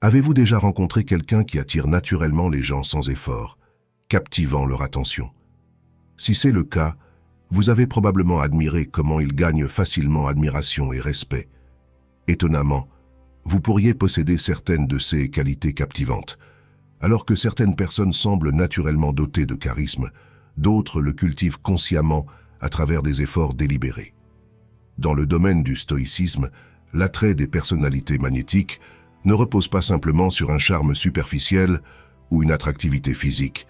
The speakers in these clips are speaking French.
Avez-vous déjà rencontré quelqu'un qui attire naturellement les gens sans effort, captivant leur attention? Si c'est le cas, vous avez probablement admiré comment il gagne facilement admiration et respect. Étonnamment, vous pourriez posséder certaines de ces qualités captivantes. Alors que certaines personnes semblent naturellement dotées de charisme, d'autres le cultivent consciemment à travers des efforts délibérés. Dans le domaine du stoïcisme, l'attrait des personnalités magnétiques ne repose pas simplement sur un charme superficiel ou une attractivité physique,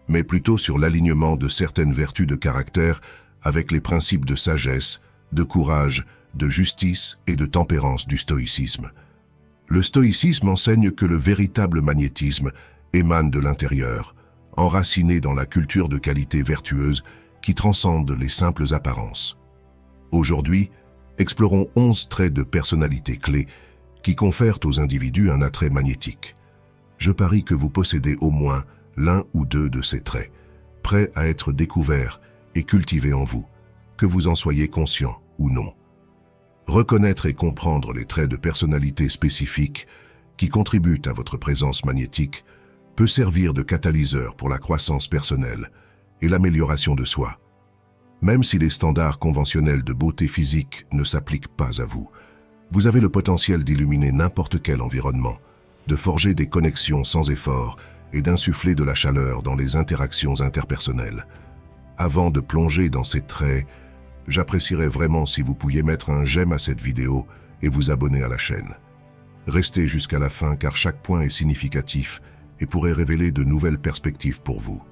mais plutôt sur l'alignement de certaines vertus de caractère avec les principes de sagesse, de courage, de justice et de tempérance du stoïcisme. Le stoïcisme enseigne que le véritable magnétisme émane de l'intérieur, enraciné dans la culture de qualités vertueuses qui transcendent les simples apparences. Aujourd'hui, explorons 11 traits de personnalité clés qui confèrent aux individus un attrait magnétique. Je parie que vous possédez au moins l'un ou deux de ces traits, prêts à être découverts et cultivés en vous, que vous en soyez conscient ou non. Reconnaître et comprendre les traits de personnalité spécifiques qui contribuent à votre présence magnétique peut servir de catalyseur pour la croissance personnelle et l'amélioration de soi. Même si les standards conventionnels de beauté physique ne s'appliquent pas à vous, vous avez le potentiel d'illuminer n'importe quel environnement, de forger des connexions sans effort et d'insuffler de la chaleur dans les interactions interpersonnelles. Avant de plonger dans ces traits, j'apprécierais vraiment si vous pouviez mettre un j'aime à cette vidéo et vous abonner à la chaîne. Restez jusqu'à la fin car chaque point est significatif et pourrait révéler de nouvelles perspectives pour vous.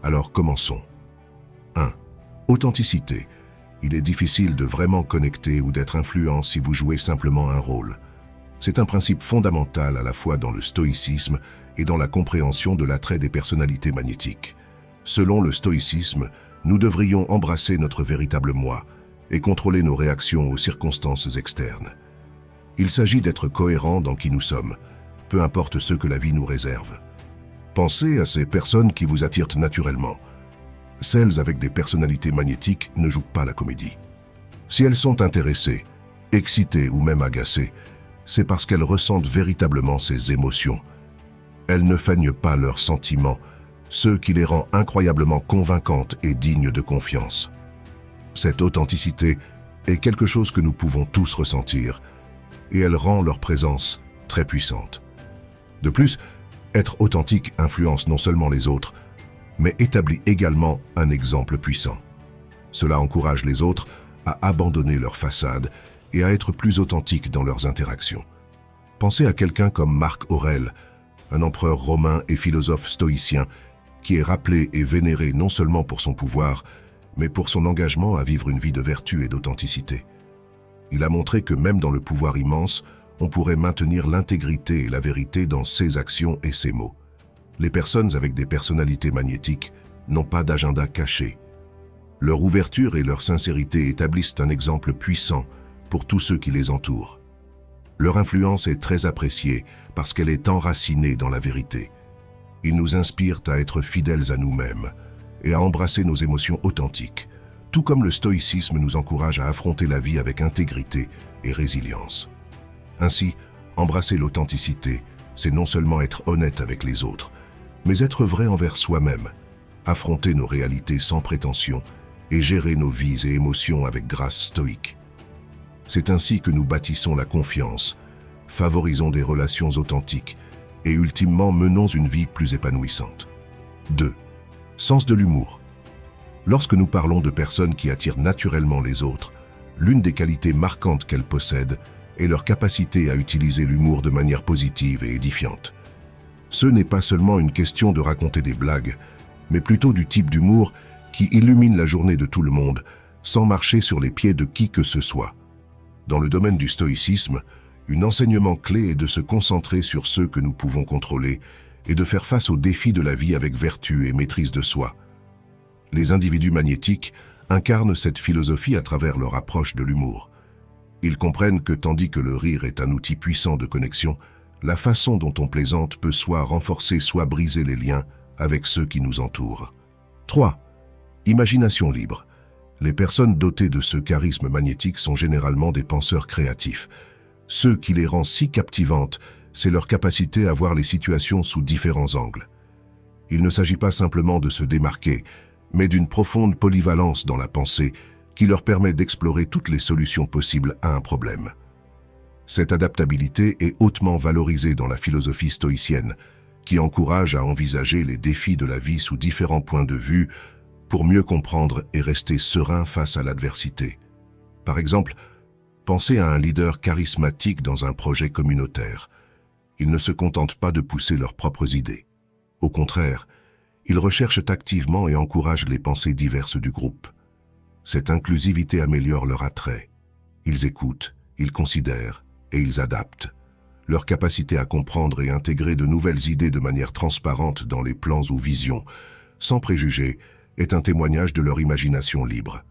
Alors commençons. 1. Authenticité. Il est difficile de vraiment connecter ou d'être influent si vous jouez simplement un rôle. C'est un principe fondamental à la fois dans le stoïcisme et dans la compréhension de l'attrait des personnalités magnétiques. Selon le stoïcisme, nous devrions embrasser notre véritable moi et contrôler nos réactions aux circonstances externes. Il s'agit d'être cohérent dans qui nous sommes, peu importe ce que la vie nous réserve. Pensez à ces personnes qui vous attirent naturellement. Celles avec des personnalités magnétiques ne jouent pas la comédie. Si elles sont intéressées, excitées ou même agacées, c'est parce qu'elles ressentent véritablement ces émotions. Elles ne feignent pas leurs sentiments, ce qui les rend incroyablement convaincantes et dignes de confiance. Cette authenticité est quelque chose que nous pouvons tous ressentir, et elle rend leur présence très puissante. De plus, être authentique influence non seulement les autres, mais établit également un exemple puissant. Cela encourage les autres à abandonner leur façade et à être plus authentiques dans leurs interactions. Pensez à quelqu'un comme Marc Aurèle, un empereur romain et philosophe stoïcien qui est rappelé et vénéré non seulement pour son pouvoir, mais pour son engagement à vivre une vie de vertu et d'authenticité. Il a montré que même dans le pouvoir immense, on pourrait maintenir l'intégrité et la vérité dans ses actions et ses mots. Les personnes avec des personnalités magnétiques n'ont pas d'agenda caché. Leur ouverture et leur sincérité établissent un exemple puissant pour tous ceux qui les entourent. Leur influence est très appréciée parce qu'elle est enracinée dans la vérité. Ils nous inspirent à être fidèles à nous-mêmes et à embrasser nos émotions authentiques, tout comme le stoïcisme nous encourage à affronter la vie avec intégrité et résilience. Ainsi, embrasser l'authenticité, c'est non seulement être honnête avec les autres, mais être vrai envers soi-même, affronter nos réalités sans prétention et gérer nos vies et émotions avec grâce stoïque. C'est ainsi que nous bâtissons la confiance, favorisons des relations authentiques et ultimement menons une vie plus épanouissante. 2. Sens de l'humour. Lorsque nous parlons de personnes qui attirent naturellement les autres, l'une des qualités marquantes qu'elles possèdent est leur capacité à utiliser l'humour de manière positive et édifiante. Ce n'est pas seulement une question de raconter des blagues, mais plutôt du type d'humour qui illumine la journée de tout le monde, sans marcher sur les pieds de qui que ce soit. Dans le domaine du stoïcisme, un enseignement clé est de se concentrer sur ceux que nous pouvons contrôler et de faire face aux défis de la vie avec vertu et maîtrise de soi. Les individus magnétiques incarnent cette philosophie à travers leur approche de l'humour. Ils comprennent que tandis que le rire est un outil puissant de connexion, la façon dont on plaisante peut soit renforcer, soit briser les liens avec ceux qui nous entourent. 3. Imagination libre. Les personnes dotées de ce charisme magnétique sont généralement des penseurs créatifs. Ce qui les rend si captivantes, c'est leur capacité à voir les situations sous différents angles. Il ne s'agit pas simplement de se démarquer, mais d'une profonde polyvalence dans la pensée qui leur permet d'explorer toutes les solutions possibles à un problème. Cette adaptabilité est hautement valorisée dans la philosophie stoïcienne, qui encourage à envisager les défis de la vie sous différents points de vue pour mieux comprendre et rester serein face à l'adversité. Par exemple, pensez à un leader charismatique dans un projet communautaire. Ils ne se contentent pas de pousser leurs propres idées. Au contraire, ils recherchent activement et encouragent les pensées diverses du groupe. Cette inclusivité améliore leur attrait. Ils écoutent, ils considèrent et ils adaptent. Leur capacité à comprendre et intégrer de nouvelles idées de manière transparente dans les plans ou visions, sans préjugés, est un témoignage de leur imagination libre.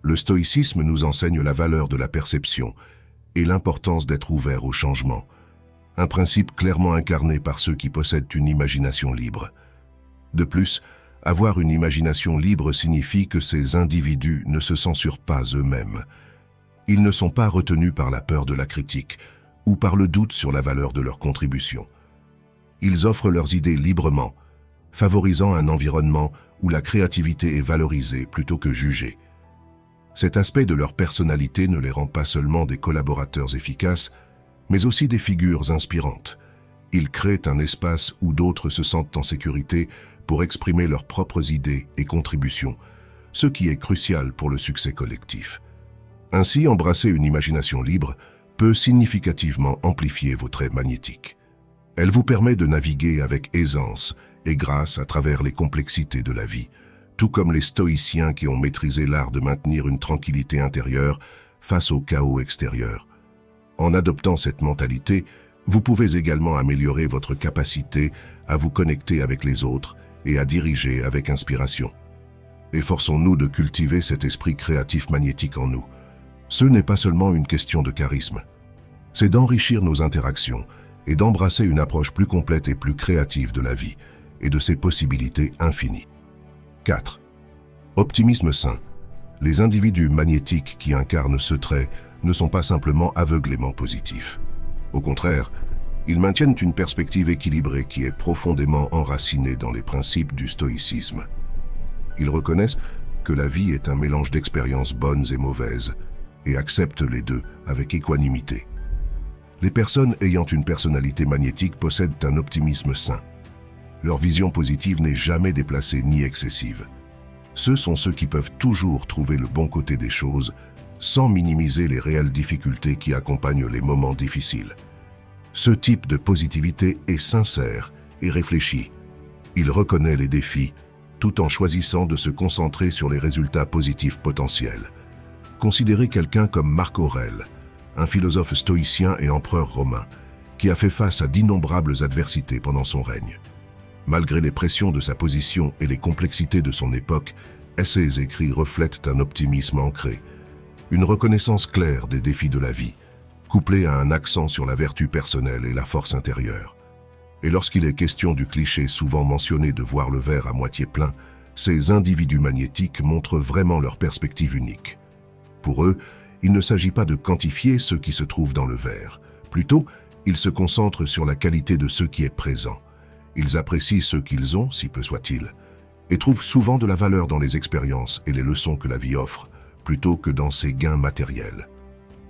Le stoïcisme nous enseigne la valeur de la perception et l'importance d'être ouvert au changement, un principe clairement incarné par ceux qui possèdent une imagination libre. De plus, avoir une imagination libre signifie que ces individus ne se censurent pas eux-mêmes. Ils ne sont pas retenus par la peur de la critique ou par le doute sur la valeur de leur contribution. Ils offrent leurs idées librement, favorisant un environnement où la créativité est valorisée plutôt que jugée. Cet aspect de leur personnalité ne les rend pas seulement des collaborateurs efficaces, mais aussi des figures inspirantes. Ils créent un espace où d'autres se sentent en sécurité pour exprimer leurs propres idées et contributions, ce qui est crucial pour le succès collectif. Ainsi, embrasser une imagination libre peut significativement amplifier vos traits magnétiques. Elle vous permet de naviguer avec aisance et grâce à travers les complexités de la vie, tout comme les stoïciens qui ont maîtrisé l'art de maintenir une tranquillité intérieure face au chaos extérieur. En adoptant cette mentalité, vous pouvez également améliorer votre capacité à vous connecter avec les autres et à diriger avec inspiration. Efforçons-nous de cultiver cet esprit créatif magnétique en nous. Ce n'est pas seulement une question de charisme. C'est d'enrichir nos interactions et d'embrasser une approche plus complète et plus créative de la vie et de ses possibilités infinies. 4. Optimisme sain. Les individus magnétiques qui incarnent ce trait ne sont pas simplement aveuglément positifs. Au contraire, ils maintiennent une perspective équilibrée qui est profondément enracinée dans les principes du stoïcisme. Ils reconnaissent que la vie est un mélange d'expériences bonnes et mauvaises et acceptent les deux avec équanimité. Les personnes ayant une personnalité magnétique possèdent un optimisme sain. Leur vision positive n'est jamais déplacée ni excessive. Ce sont ceux qui peuvent toujours trouver le bon côté des choses sans minimiser les réelles difficultés qui accompagnent les moments difficiles. Ce type de positivité est sincère et réfléchi. Il reconnaît les défis tout en choisissant de se concentrer sur les résultats positifs potentiels. Considérez quelqu'un comme Marc Aurèle, un philosophe stoïcien et empereur romain, qui a fait face à d'innombrables adversités pendant son règne. Malgré les pressions de sa position et les complexités de son époque, ses écrits reflètent un optimisme ancré, une reconnaissance claire des défis de la vie, couplée à un accent sur la vertu personnelle et la force intérieure. Et lorsqu'il est question du cliché souvent mentionné de voir le verre à moitié plein, ces individus magnétiques montrent vraiment leur perspective unique. Pour eux, il ne s'agit pas de quantifier ce qui se trouve dans le verre. Plutôt, ils se concentrent sur la qualité de ce qui est présent. Ils apprécient ce qu'ils ont, si peu soit-il, et trouvent souvent de la valeur dans les expériences et les leçons que la vie offre, plutôt que dans ses gains matériels.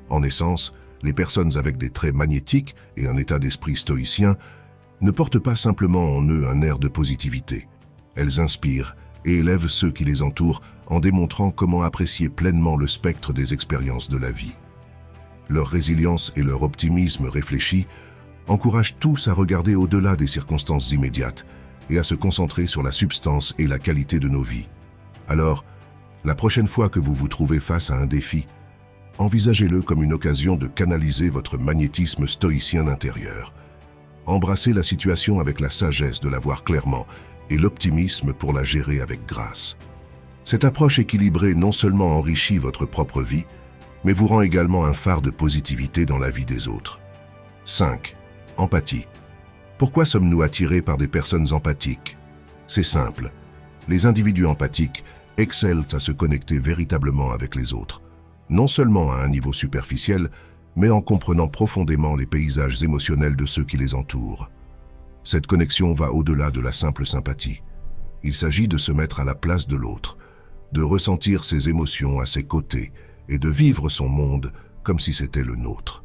En essence, les personnes avec des traits magnétiques et un état d'esprit stoïcien ne portent pas simplement en eux un air de positivité. Elles inspirent et élèvent ceux qui les entourent en démontrant comment apprécier pleinement le spectre des expériences de la vie. Leur résilience et leur optimisme réfléchi encouragent tous à regarder au-delà des circonstances immédiates et à se concentrer sur la substance et la qualité de nos vies. Alors, la prochaine fois que vous vous trouvez face à un défi, envisagez-le comme une occasion de canaliser votre magnétisme stoïcien intérieur. Embrassez la situation avec la sagesse de la voir clairement et l'optimisme pour la gérer avec grâce. Cette approche équilibrée non seulement enrichit votre propre vie, mais vous rend également un phare de positivité dans la vie des autres. 5. Empathie. Pourquoi sommes-nous attirés par des personnes empathiques? C'est simple. Les individus empathiques excellent à se connecter véritablement avec les autres, non seulement à un niveau superficiel, mais en comprenant profondément les paysages émotionnels de ceux qui les entourent. Cette connexion va au-delà de la simple sympathie. Il s'agit de se mettre à la place de l'autre, de ressentir ses émotions à ses côtés et de vivre son monde comme si c'était le nôtre.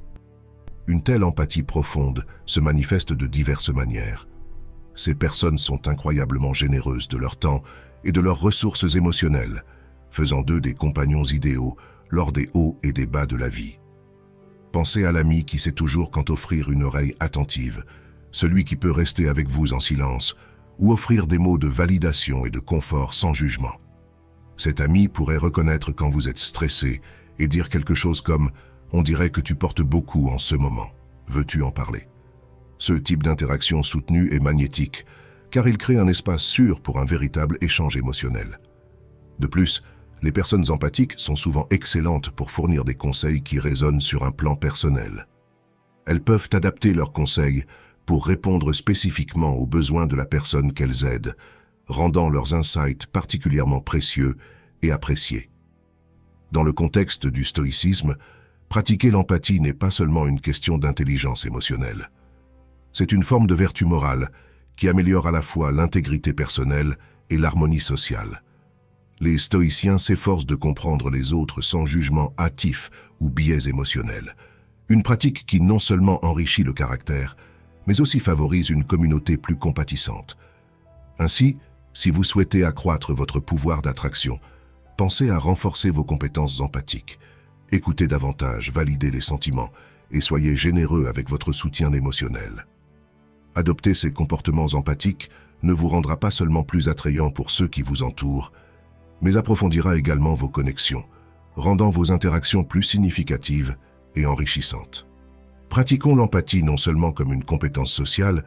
Une telle empathie profonde se manifeste de diverses manières. Ces personnes sont incroyablement généreuses de leur temps et de leurs ressources émotionnelles, faisant d'eux des compagnons idéaux lors des hauts et des bas de la vie. Pensez à l'ami qui sait toujours quand offrir une oreille attentive, celui qui peut rester avec vous en silence, ou offrir des mots de validation et de confort sans jugement. Cet ami pourrait reconnaître quand vous êtes stressé et dire quelque chose comme « On dirait que tu portes beaucoup en ce moment. Veux-tu en parler ?» Ce type d'interaction soutenue est magnétique, car il crée un espace sûr pour un véritable échange émotionnel. De plus, les personnes empathiques sont souvent excellentes pour fournir des conseils qui résonnent sur un plan personnel. Elles peuvent adapter leurs conseils pour répondre spécifiquement aux besoins de la personne qu'elles aident, rendant leurs insights particulièrement précieux et appréciés. Dans le contexte du stoïcisme, pratiquer l'empathie n'est pas seulement une question d'intelligence émotionnelle. C'est une forme de vertu morale qui améliore à la fois l'intégrité personnelle et l'harmonie sociale. Les stoïciens s'efforcent de comprendre les autres sans jugement hâtif ou biais émotionnel, une pratique qui non seulement enrichit le caractère, mais aussi favorise une communauté plus compatissante. Ainsi, si vous souhaitez accroître votre pouvoir d'attraction, pensez à renforcer vos compétences empathiques. Écoutez davantage, validez les sentiments et soyez généreux avec votre soutien émotionnel. Adopter ces comportements empathiques ne vous rendra pas seulement plus attrayant pour ceux qui vous entourent, mais approfondira également vos connexions, rendant vos interactions plus significatives et enrichissantes. Pratiquons l'empathie non seulement comme une compétence sociale,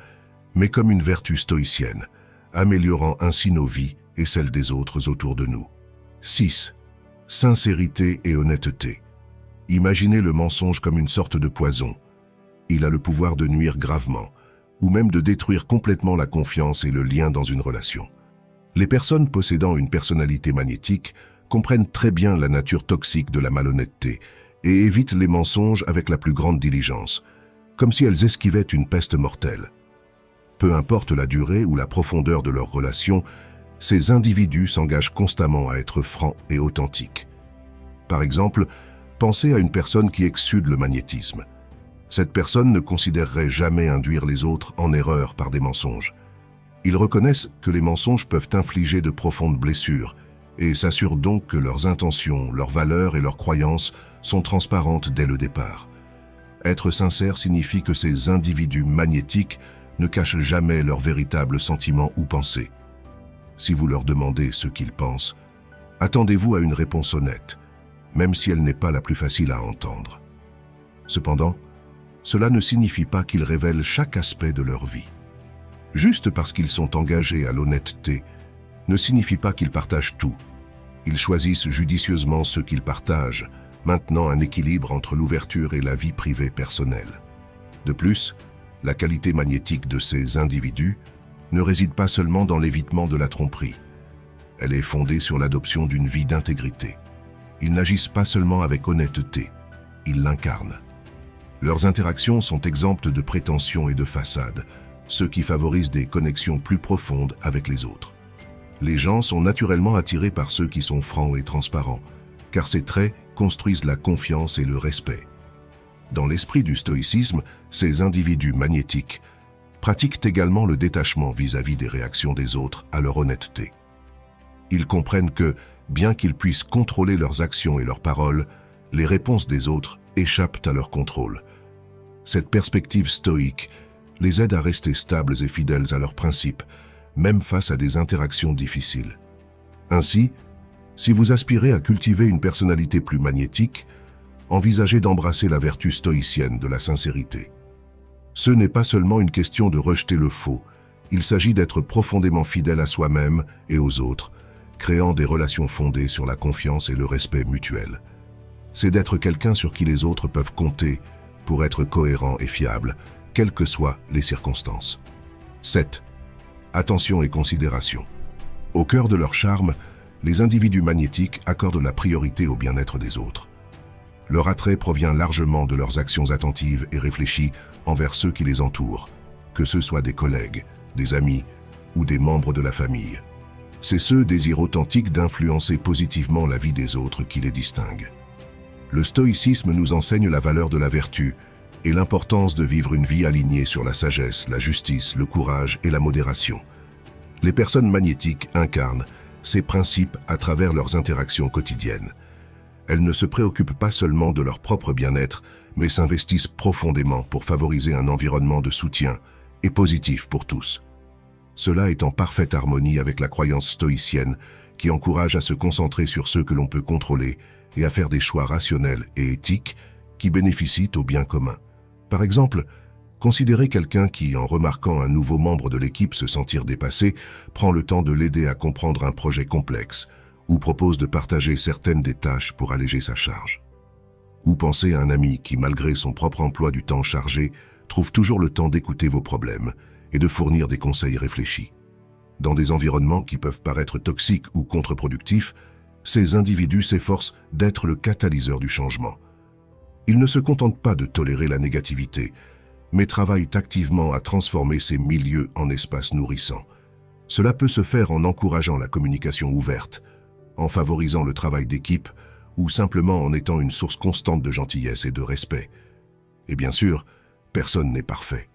mais comme une vertu stoïcienne, améliorant ainsi nos vies et celles des autres autour de nous. 6. Sincérité et honnêteté. Imaginez le mensonge comme une sorte de poison. Il a le pouvoir de nuire gravement, ou même de détruire complètement la confiance et le lien dans une relation. Les personnes possédant une personnalité magnétique comprennent très bien la nature toxique de la malhonnêteté et évitent les mensonges avec la plus grande diligence, comme si elles esquivaient une peste mortelle. Peu importe la durée ou la profondeur de leur relation, ces individus s'engagent constamment à être francs et authentiques. Par exemple, pensez à une personne qui exude le magnétisme. Cette personne ne considérerait jamais induire les autres en erreur par des mensonges. Ils reconnaissent que les mensonges peuvent infliger de profondes blessures et s'assurent donc que leurs intentions, leurs valeurs et leurs croyances sont transparentes dès le départ. Être sincère signifie que ces individus magnétiques ne cachent jamais leurs véritables sentiments ou pensées. Si vous leur demandez ce qu'ils pensent, attendez-vous à une réponse honnête, même si elle n'est pas la plus facile à entendre. Cependant, cela ne signifie pas qu'ils révèlent chaque aspect de leur vie. Juste parce qu'ils sont engagés à l'honnêteté, ne signifie pas qu'ils partagent tout. Ils choisissent judicieusement ce qu'ils partagent, maintenant un équilibre entre l'ouverture et la vie privée personnelle. De plus, la qualité magnétique de ces individus ne réside pas seulement dans l'évitement de la tromperie. Elle est fondée sur l'adoption d'une vie d'intégrité. Ils n'agissent pas seulement avec honnêteté, ils l'incarnent. Leurs interactions sont exemptes de prétentions et de façades, ce qui favorise des connexions plus profondes avec les autres. Les gens sont naturellement attirés par ceux qui sont francs et transparents, car ces traits construisent la confiance et le respect. Dans l'esprit du stoïcisme, ces individus magnétiques pratiquent également le détachement vis-à-vis des réactions des autres à leur honnêteté. Ils comprennent que, bien qu'ils puissent contrôler leurs actions et leurs paroles, les réponses des autres échappent à leur contrôle. Cette perspective stoïque les aide à rester stables et fidèles à leurs principes, même face à des interactions difficiles. Ainsi, si vous aspirez à cultiver une personnalité plus magnétique, envisagez d'embrasser la vertu stoïcienne de la sincérité. Ce n'est pas seulement une question de rejeter le faux, il s'agit d'être profondément fidèle à soi-même et aux autres, créant des relations fondées sur la confiance et le respect mutuel. C'est d'être quelqu'un sur qui les autres peuvent compter pour être cohérent et fiable, quelles que soient les circonstances. 7. Attention et considération. Au cœur de leur charme, les individus magnétiques accordent la priorité au bien-être des autres. Leur attrait provient largement de leurs actions attentives et réfléchies envers ceux qui les entourent, que ce soit des collègues, des amis ou des membres de la famille. C'est ce désir authentique d'influencer positivement la vie des autres qui les distingue. Le stoïcisme nous enseigne la valeur de la vertu et l'importance de vivre une vie alignée sur la sagesse, la justice, le courage et la modération. Les personnes magnétiques incarnent ces principes à travers leurs interactions quotidiennes. Elles ne se préoccupent pas seulement de leur propre bien-être, mais s'investissent profondément pour favoriser un environnement de soutien et positif pour tous. Cela est en parfaite harmonie avec la croyance stoïcienne qui encourage à se concentrer sur ceux que l'on peut contrôler et à faire des choix rationnels et éthiques qui bénéficient au bien commun. Par exemple, considérez quelqu'un qui, en remarquant un nouveau membre de l'équipe se sentir dépassé, prend le temps de l'aider à comprendre un projet complexe ou propose de partager certaines des tâches pour alléger sa charge. Ou pensez à un ami qui, malgré son propre emploi du temps chargé, trouve toujours le temps d'écouter vos problèmes et de fournir des conseils réfléchis. Dans des environnements qui peuvent paraître toxiques ou contre-productifs, ces individus s'efforcent d'être le catalyseur du changement. Ils ne se contentent pas de tolérer la négativité, mais travaillent activement à transformer ces milieux en espaces nourrissants. Cela peut se faire en encourageant la communication ouverte, en favorisant le travail d'équipe ou simplement en étant une source constante de gentillesse et de respect. Et bien sûr, personne n'est parfait.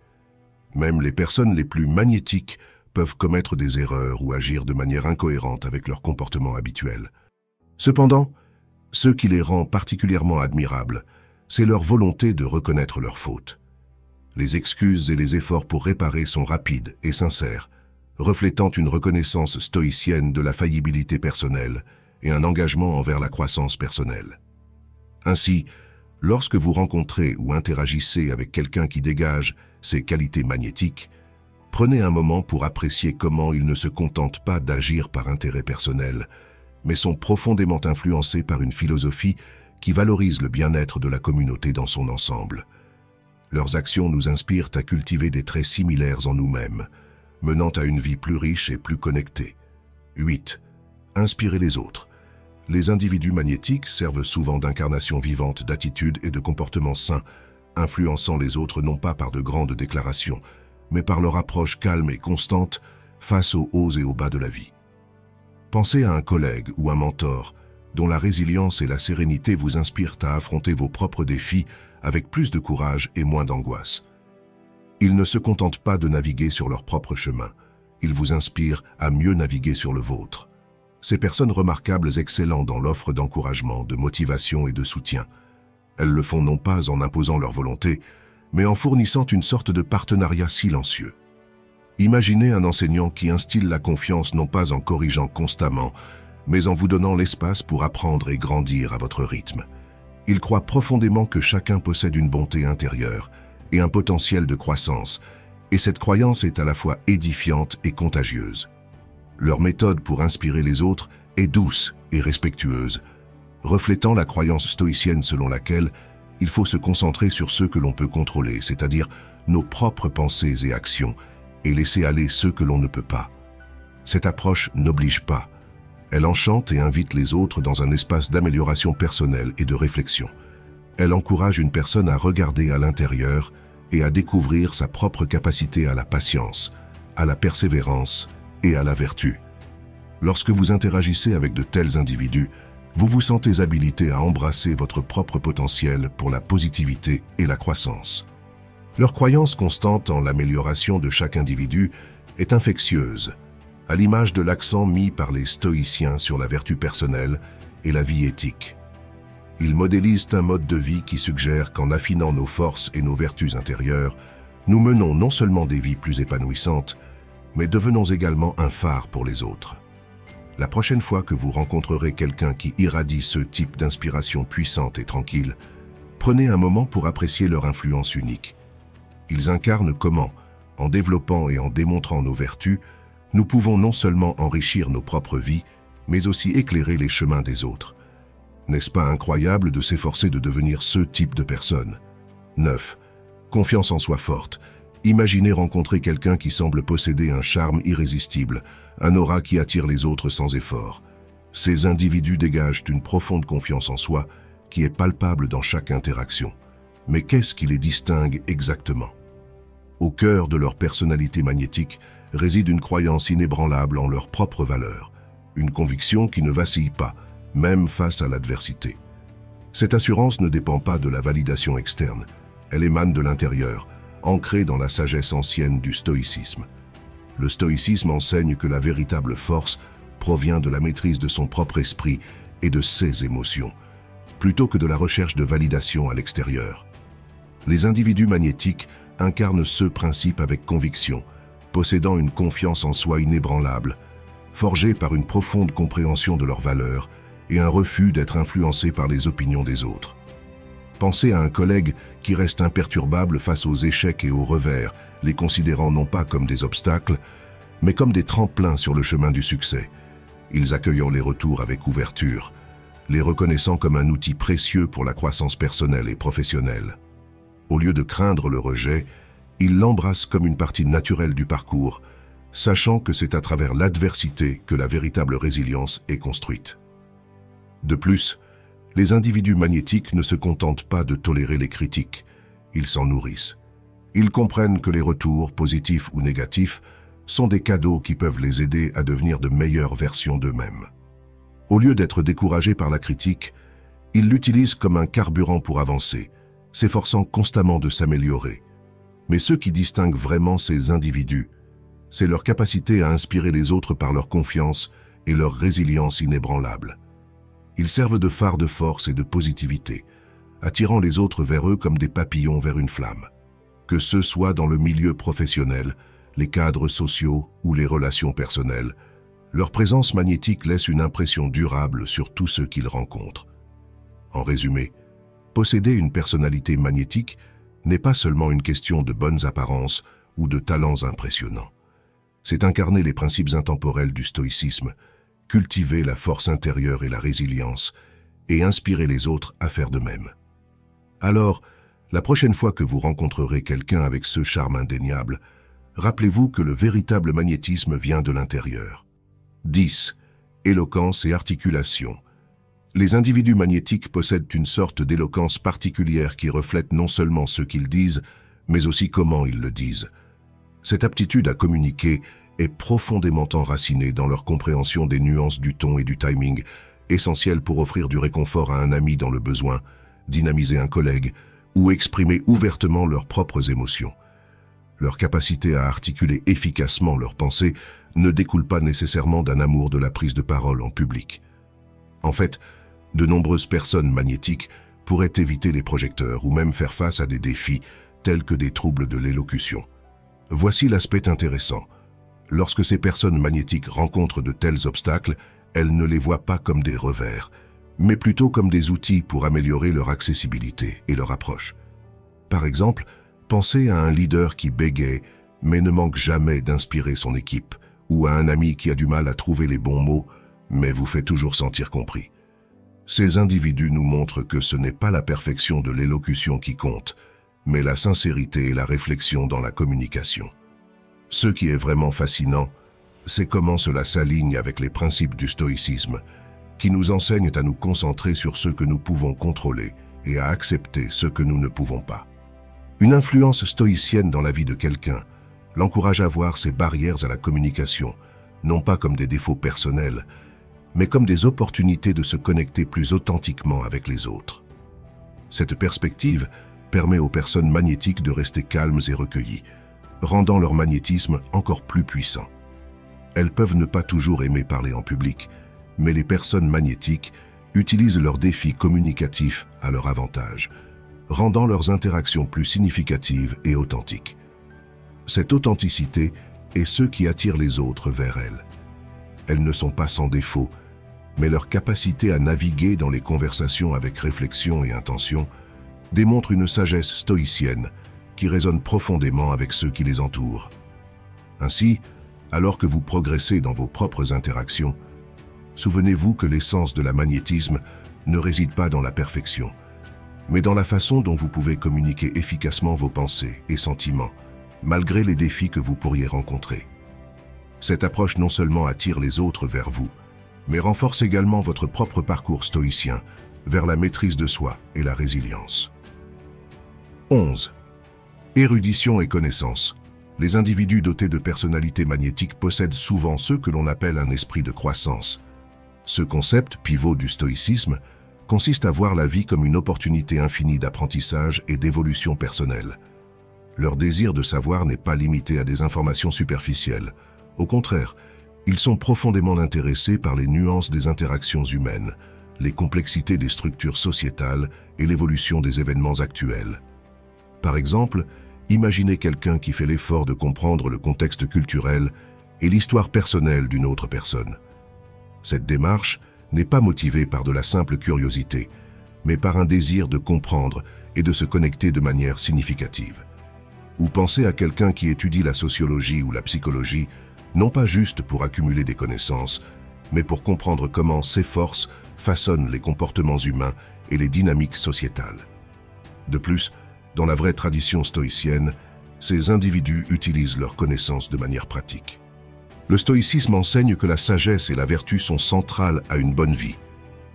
Même les personnes les plus magnétiques peuvent commettre des erreurs ou agir de manière incohérente avec leur comportement habituel. Cependant, ce qui les rend particulièrement admirables, c'est leur volonté de reconnaître leurs fautes. Les excuses et les efforts pour réparer sont rapides et sincères, reflétant une reconnaissance stoïcienne de la faillibilité personnelle et un engagement envers la croissance personnelle. Ainsi, lorsque vous rencontrez ou interagissez avec quelqu'un qui dégage ses qualités magnétiques, prenez un moment pour apprécier comment ils ne se contentent pas d'agir par intérêt personnel, mais sont profondément influencés par une philosophie qui valorise le bien-être de la communauté dans son ensemble. Leurs actions nous inspirent à cultiver des traits similaires en nous-mêmes, menant à une vie plus riche et plus connectée. 8. Inspirer les autres. Les individus magnétiques servent souvent d'incarnation vivante d'attitudes et de comportements sains, influençant les autres non pas par de grandes déclarations, mais par leur approche calme et constante face aux hauts et aux bas de la vie. Pensez à un collègue ou un mentor dont la résilience et la sérénité vous inspirent à affronter vos propres défis avec plus de courage et moins d'angoisse. Ils ne se contentent pas de naviguer sur leur propre chemin, ils vous inspirent à mieux naviguer sur le vôtre. Ces personnes remarquables excellent dans l'offre d'encouragement, de motivation et de soutien. Elles le font non pas en imposant leur volonté, mais en fournissant une sorte de partenariat silencieux. Imaginez un enseignant qui instille la confiance non pas en corrigeant constamment, mais en vous donnant l'espace pour apprendre et grandir à votre rythme. Il croit profondément que chacun possède une bonté intérieure et un potentiel de croissance, et cette croyance est à la fois édifiante et contagieuse. Leur méthode pour inspirer les autres est douce et respectueuse, reflétant la croyance stoïcienne selon laquelle il faut se concentrer sur ceux que l'on peut contrôler, c'est-à-dire nos propres pensées et actions, et laisser aller ceux que l'on ne peut pas. Cette approche n'oblige pas. Elle enchante et invite les autres dans un espace d'amélioration personnelle et de réflexion. Elle encourage une personne à regarder à l'intérieur et à découvrir sa propre capacité à la patience, à la persévérance et à la vertu. Lorsque vous interagissez avec de tels individus, vous vous sentez habilité à embrasser votre propre potentiel pour la positivité et la croissance. Leur croyance constante en l'amélioration de chaque individu est infectieuse, à l'image de l'accent mis par les stoïciens sur la vertu personnelle et la vie éthique. Ils modélisent un mode de vie qui suggère qu'en affinant nos forces et nos vertus intérieures, nous menons non seulement des vies plus épanouissantes, mais devenons également un phare pour les autres. La prochaine fois que vous rencontrerez quelqu'un qui irradie ce type d'inspiration puissante et tranquille, prenez un moment pour apprécier leur influence unique. Ils incarnent comment, en développant et en démontrant nos vertus, nous pouvons non seulement enrichir nos propres vies, mais aussi éclairer les chemins des autres. N'est-ce pas incroyable de s'efforcer de devenir ce type de personne? 9. Confiance en soi forte. Imaginez rencontrer quelqu'un qui semble posséder un charme irrésistible, un aura qui attire les autres sans effort. Ces individus dégagent une profonde confiance en soi, qui est palpable dans chaque interaction. Mais qu'est-ce qui les distingue exactement? Au cœur de leur personnalité magnétique réside une croyance inébranlable en leurs propres valeurs, une conviction qui ne vacille pas, même face à l'adversité. Cette assurance ne dépend pas de la validation externe, elle émane de l'intérieur, ancrée dans la sagesse ancienne du stoïcisme. Le stoïcisme enseigne que la véritable force provient de la maîtrise de son propre esprit et de ses émotions, plutôt que de la recherche de validation à l'extérieur. Les individus magnétiques incarnent ce principe avec conviction, possédant une confiance en soi inébranlable, forgée par une profonde compréhension de leurs valeurs et un refus d'être influencés par les opinions des autres. Pensez à un collègue qui reste imperturbable face aux échecs et aux revers, les considérant non pas comme des obstacles, mais comme des tremplins sur le chemin du succès. Ils accueillant les retours avec ouverture, les reconnaissant comme un outil précieux pour la croissance personnelle et professionnelle. Au lieu de craindre le rejet, ils l'embrassent comme une partie naturelle du parcours, sachant que c'est à travers l'adversité que la véritable résilience est construite. De plus, les individus magnétiques ne se contentent pas de tolérer les critiques, ils s'en nourrissent. Ils comprennent que les retours, positifs ou négatifs, sont des cadeaux qui peuvent les aider à devenir de meilleures versions d'eux-mêmes. Au lieu d'être découragés par la critique, ils l'utilisent comme un carburant pour avancer, s'efforçant constamment de s'améliorer. Mais ce qui distingue vraiment ces individus, c'est leur capacité à inspirer les autres par leur confiance et leur résilience inébranlable. Ils servent de phare de force et de positivité, attirant les autres vers eux comme des papillons vers une flamme. Que ce soit dans le milieu professionnel, les cadres sociaux ou les relations personnelles, leur présence magnétique laisse une impression durable sur tous ceux qu'ils rencontrent. En résumé, posséder une personnalité magnétique n'est pas seulement une question de bonnes apparences ou de talents impressionnants. C'est incarner les principes intemporels du stoïcisme, cultiver la force intérieure et la résilience, et inspirer les autres à faire de même. Alors, la prochaine fois que vous rencontrerez quelqu'un avec ce charme indéniable, rappelez-vous que le véritable magnétisme vient de l'intérieur. 10. Éloquence et articulation. Les individus magnétiques possèdent une sorte d'éloquence particulière qui reflète non seulement ce qu'ils disent, mais aussi comment ils le disent. Cette aptitude à communiquer est profondément enracinée dans leur compréhension des nuances du ton et du timing, essentielles pour offrir du réconfort à un ami dans le besoin, dynamiser un collègue ou exprimer ouvertement leurs propres émotions. Leur capacité à articuler efficacement leurs pensées ne découle pas nécessairement d'un amour de la prise de parole en public. En fait, de nombreuses personnes magnétiques pourraient éviter les projecteurs ou même faire face à des défis tels que des troubles de l'élocution. Voici l'aspect intéressant. Lorsque ces personnes magnétiques rencontrent de tels obstacles, elles ne les voient pas comme des revers, mais plutôt comme des outils pour améliorer leur accessibilité et leur approche. Par exemple, pensez à un leader qui bégaye, mais ne manque jamais d'inspirer son équipe, ou à un ami qui a du mal à trouver les bons mots, mais vous fait toujours sentir compris. Ces individus nous montrent que ce n'est pas la perfection de l'élocution qui compte, mais la sincérité et la réflexion dans la communication. Ce qui est vraiment fascinant, c'est comment cela s'aligne avec les principes du stoïcisme, qui nous enseignent à nous concentrer sur ce que nous pouvons contrôler et à accepter ce que nous ne pouvons pas. Une influence stoïcienne dans la vie de quelqu'un l'encourage à voir ses barrières à la communication, non pas comme des défauts personnels, mais comme des opportunités de se connecter plus authentiquement avec les autres. Cette perspective permet aux personnes magnétiques de rester calmes et recueillies, rendant leur magnétisme encore plus puissant. Elles peuvent ne pas toujours aimer parler en public, mais les personnes magnétiques utilisent leurs défis communicatifs à leur avantage, rendant leurs interactions plus significatives et authentiques. Cette authenticité est ce qui attire les autres vers elles. Elles ne sont pas sans défaut, mais leur capacité à naviguer dans les conversations avec réflexion et intention démontre une sagesse stoïcienne qui résonne profondément avec ceux qui les entourent. Ainsi, alors que vous progressez dans vos propres interactions, souvenez-vous que l'essence de la magnétisme ne réside pas dans la perfection, mais dans la façon dont vous pouvez communiquer efficacement vos pensées et sentiments, malgré les défis que vous pourriez rencontrer. Cette approche non seulement attire les autres vers vous, mais renforce également votre propre parcours stoïcien, vers la maîtrise de soi et la résilience. 11. Érudition et connaissance. Les individus dotés de personnalités magnétiques possèdent souvent ce que l'on appelle un esprit de croissance. Ce concept, pivot du stoïcisme, consiste à voir la vie comme une opportunité infinie d'apprentissage et d'évolution personnelle. Leur désir de savoir n'est pas limité à des informations superficielles. Au contraire, ils sont profondément intéressés par les nuances des interactions humaines, les complexités des structures sociétales et l'évolution des événements actuels. Par exemple, imaginez quelqu'un qui fait l'effort de comprendre le contexte culturel et l'histoire personnelle d'une autre personne. Cette démarche n'est pas motivée par de la simple curiosité, mais par un désir de comprendre et de se connecter de manière significative. Ou pensez à quelqu'un qui étudie la sociologie ou la psychologie, non pas juste pour accumuler des connaissances, mais pour comprendre comment ces forces façonnent les comportements humains et les dynamiques sociétales. De plus, dans la vraie tradition stoïcienne, ces individus utilisent leurs connaissances de manière pratique. Le stoïcisme enseigne que la sagesse et la vertu sont centrales à une bonne vie,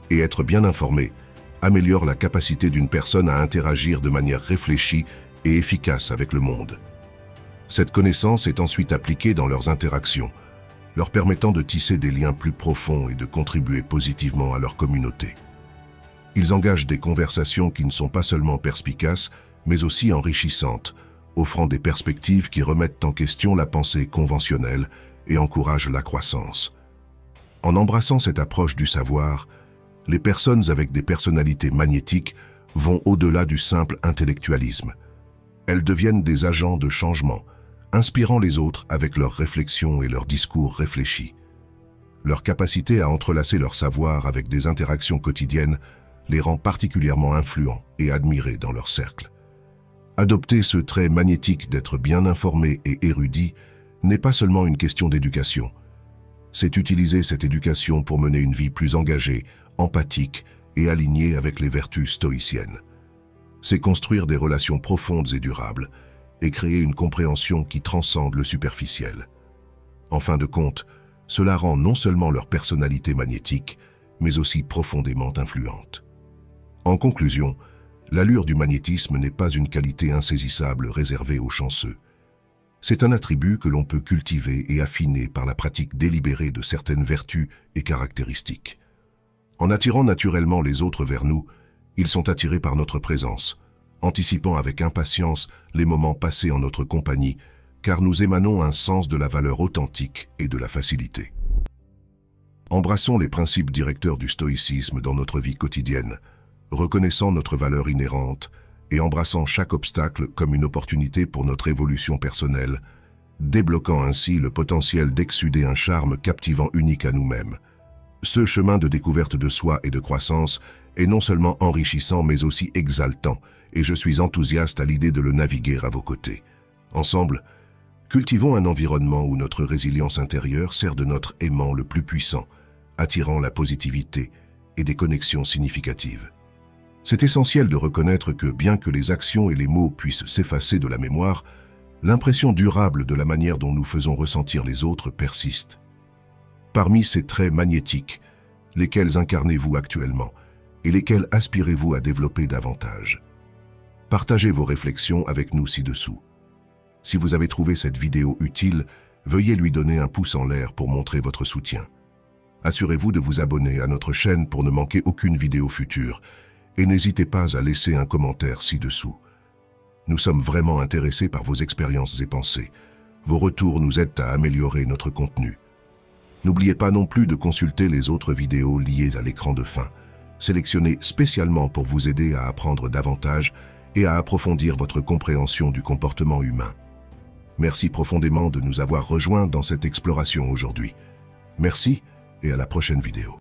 et être bien informé améliore la capacité d'une personne à interagir de manière réfléchie et efficace avec le monde. Cette connaissance est ensuite appliquée dans leurs interactions, leur permettant de tisser des liens plus profonds et de contribuer positivement à leur communauté. Ils engagent des conversations qui ne sont pas seulement perspicaces, mais aussi enrichissantes, offrant des perspectives qui remettent en question la pensée conventionnelle et encouragent la croissance. En embrassant cette approche du savoir, les personnes avec des personnalités magnétiques vont au-delà du simple intellectualisme. Elles deviennent des agents de changement, inspirant les autres avec leurs réflexions et leurs discours réfléchis. Leur capacité à entrelacer leur savoir avec des interactions quotidiennes les rend particulièrement influents et admirés dans leur cercle. Adopter ce trait magnétique d'être bien informé et érudit n'est pas seulement une question d'éducation. C'est utiliser cette éducation pour mener une vie plus engagée, empathique et alignée avec les vertus stoïciennes. C'est construire des relations profondes et durables et créer une compréhension qui transcende le superficiel. En fin de compte, cela rend non seulement leur personnalité magnétique, mais aussi profondément influente. En conclusion, l'allure du magnétisme n'est pas une qualité insaisissable réservée aux chanceux. C'est un attribut que l'on peut cultiver et affiner par la pratique délibérée de certaines vertus et caractéristiques. En attirant naturellement les autres vers nous, ils sont attirés par notre présence, anticipant avec impatience les moments passés en notre compagnie, car nous émanons un sens de la valeur authentique et de la facilité. Embrassons les principes directeurs du stoïcisme dans notre vie quotidienne, reconnaissant notre valeur inhérente et embrassant chaque obstacle comme une opportunité pour notre évolution personnelle, débloquant ainsi le potentiel d'exsuder un charme captivant unique à nous-mêmes. Ce chemin de découverte de soi et de croissance est non seulement enrichissant mais aussi exaltant, et je suis enthousiaste à l'idée de le naviguer à vos côtés. Ensemble, cultivons un environnement où notre résilience intérieure sert de notre aimant le plus puissant, attirant la positivité et des connexions significatives. C'est essentiel de reconnaître que, bien que les actions et les mots puissent s'effacer de la mémoire, l'impression durable de la manière dont nous faisons ressentir les autres persiste. Parmi ces traits magnétiques, lesquels incarnez-vous actuellement et lesquels aspirez-vous à développer davantage? Partagez vos réflexions avec nous ci-dessous. Si vous avez trouvé cette vidéo utile, veuillez lui donner un pouce en l'air pour montrer votre soutien. Assurez-vous de vous abonner à notre chaîne pour ne manquer aucune vidéo future et n'hésitez pas à laisser un commentaire ci-dessous. Nous sommes vraiment intéressés par vos expériences et pensées. Vos retours nous aident à améliorer notre contenu. N'oubliez pas non plus de consulter les autres vidéos liées à l'écran de fin, sélectionnées spécialement pour vous aider à apprendre davantage et à approfondir votre compréhension du comportement humain. Merci profondément de nous avoir rejoints dans cette exploration aujourd'hui. Merci et à la prochaine vidéo.